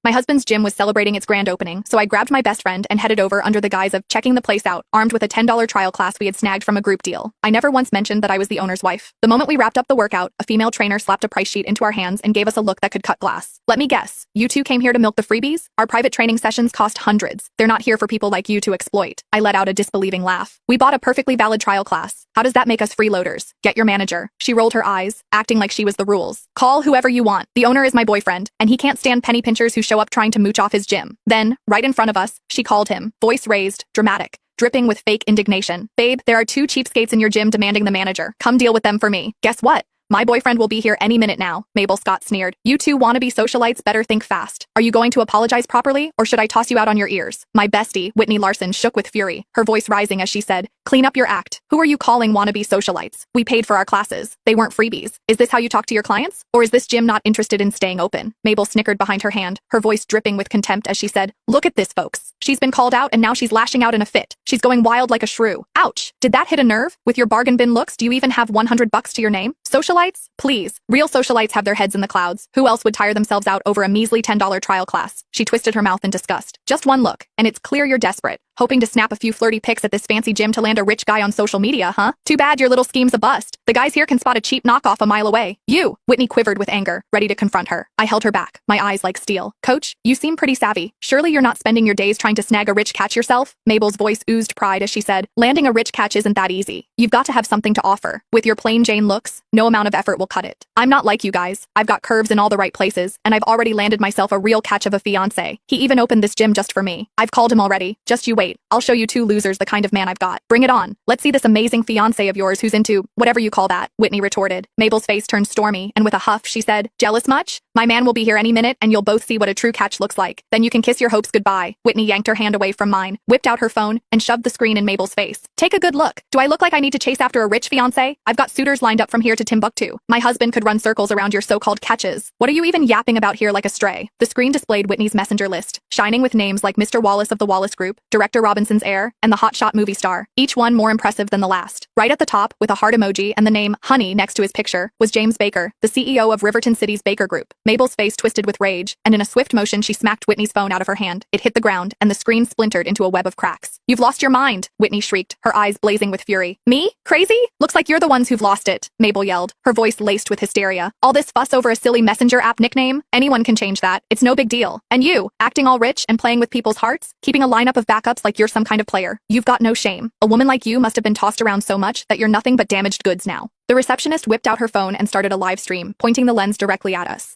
My husband's gym was celebrating its grand opening, so I grabbed my best friend and headed over under the guise of checking the place out, armed with a $10 trial class we had snagged from a group deal. I never once mentioned that I was the owner's wife. The moment we wrapped up the workout, a female trainer slapped a price sheet into our hands and gave us a look that could cut glass. Let me guess, you two came here to milk the freebies? Our private training sessions cost hundreds. They're not here for people like you to exploit. I let out a disbelieving laugh. We bought a perfectly valid trial class. How does that make us freeloaders? Get your manager. She rolled her eyes, acting like she was the rules. Call whoever you want. The owner is my boyfriend, and he can't stand penny pinchers who show up trying to mooch off his gym. Then, right in front of us, she called him, voice raised, dramatic, dripping with fake indignation. Babe, there are two cheapskates in your gym demanding the manager. Come deal with them for me. Guess what? My boyfriend will be here any minute now, Mabel Scott sneered. You two wannabe socialites better think fast. Are you going to apologize properly, or should I toss you out on your ears? My bestie, Whitney Larson, shook with fury, her voice rising as she said, clean up your act. Who are you calling wannabe socialites? We paid for our classes. They weren't freebies. Is this how you talk to your clients? Or is this gym not interested in staying open? Mabel snickered behind her hand, her voice dripping with contempt as she said, look at this, folks. She's been called out and now she's lashing out in a fit. She's going wild like a shrew. Ouch! Did that hit a nerve? With your bargain bin looks, do you even have $100 to your name? Socialites? Please. Real socialites have their heads in the clouds. Who else would tire themselves out over a measly $10 trial class? She twisted her mouth in disgust. Just one look, and it's clear you're desperate. Hoping to snap a few flirty pics at this fancy gym to land a rich guy on social media, huh? Too bad your little scheme's a bust. The guys here can spot a cheap knockoff a mile away. You! Whitney quivered with anger, ready to confront her. I held her back, my eyes like steel. Coach, you seem pretty savvy. Surely you're not spending your days trying to snag a rich catch yourself? Mabel's voice oozed pride as she said, landing a rich catch isn't that easy. You've got to have something to offer. With your plain Jane looks, no amount of effort will cut it. I'm not like you guys. I've got curves in all the right places, and I've already landed myself a real catch of a fiancé. He even opened this gym just for me. I've called him already. Just you wait. I'll show you two losers the kind of man I've got. Bring it on. Let's see this amazing fiancé of yours who's into whatever you call that, Whitney retorted. Mabel's face turned stormy, and with a huff, she said, jealous much? My man will be here any minute, and you'll both see what a true catch looks like. Then you can kiss your hopes goodbye. Whitney yanked her hand away from mine, whipped out her phone, and shoved the screen in Mabel's face. Take a good look. Do I look like I need to chase after a rich fiancé? I've got suitors lined up from here to Timbuktu. My husband could run circles around your so-called catches. What are you even yapping about here like a stray? The screen displayed Whitney's messenger list, shining with names like Mr. Wallace of the Wallace Group, Director Robinson's heir, and the hotshot movie star, each one more impressive than the last. Right at the top, with a heart emoji and the name Honey next to his picture, was James Baker, the CEO of Riverton City's Baker Group. Mabel's face twisted with rage, and in a swift motion she smacked Whitney's phone out of her hand. It hit the ground, and the screen splintered into a web of cracks. You've lost your mind, Whitney shrieked, her eyes blazing with fury. Me? Crazy? Looks like you're the ones who've lost it, Mabel yelled, her voice laced with hysteria. All this fuss over a silly messenger app nickname? Anyone can change that. It's no big deal. And you, acting all rich and playing with people's hearts? Keeping a lineup of backups like you're some kind of player. You've got no shame. A woman like you must have been tossed around so much that you're nothing but damaged goods now. The receptionist whipped out her phone and started a live stream, pointing the lens directly at us. Hey